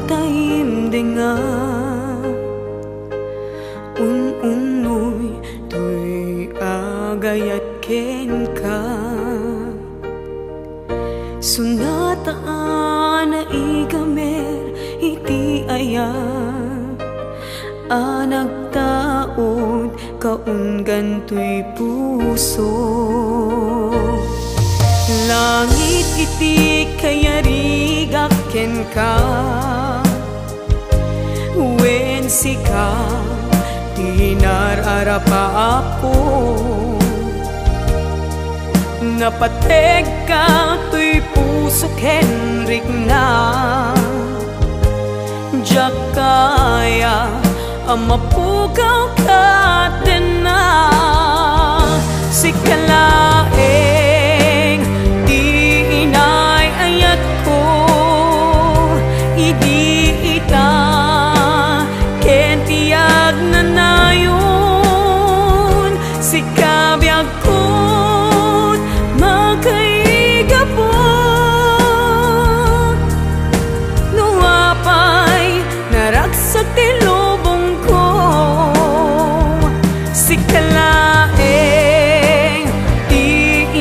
taimdenga unoy tuy agayat ken ka sunataan na igamer iti ayat anak taod kaunggan tuy puso langit iti kayarigak ken ka wen sika tinararapa ako napateg ka tuy puso ken rigna jak kaya amapugaw ka din na sikalaeng di inay ayat ko idi ita ken tiyag na nayon sikabiyag ko't magkaigapot nuapay naragsak ti lubong ko sikalaeng di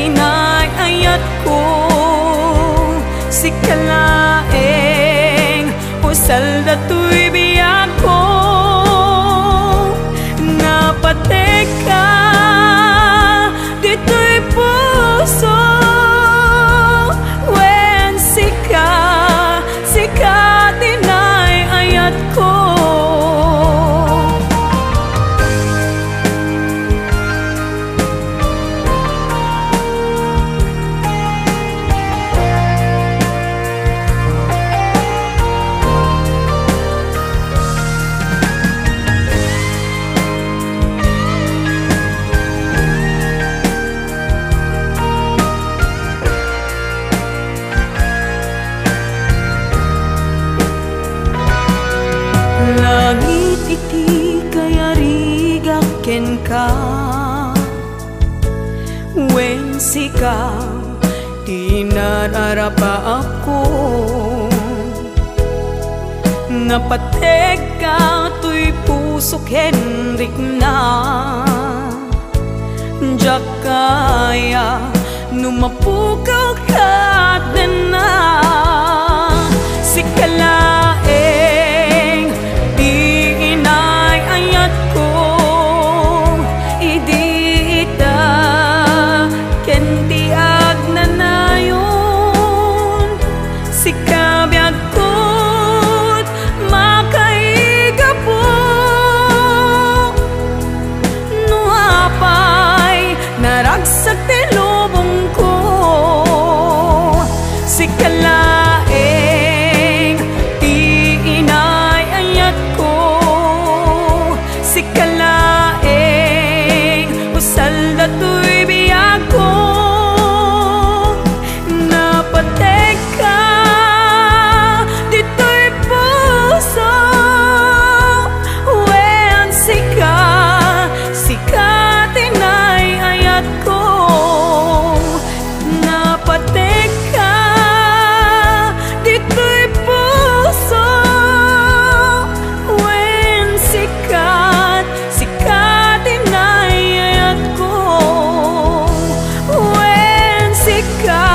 inay ayat ko sikalaeng pusal datoy biyak ko napateg ka dito'y puso wen sika tinay ayat ko langit iti kayarigak ken ka wen sika tinararapa ako napateg ka tuy puso ken rigna jak kaya numapukaw ka din na sikalaeng di inay ayat ko idi ita ken tiag na nayon sikabiyag ko't makaigapot nuapay naragsak ti lubong ko sikalaeng di inay ayat ko sikalaeng usal datoy biyak ko napateg ka dito'y puso wen sika tinay ayat ko napateg ka dito'y puso wen sika tinay ayat ko wen sika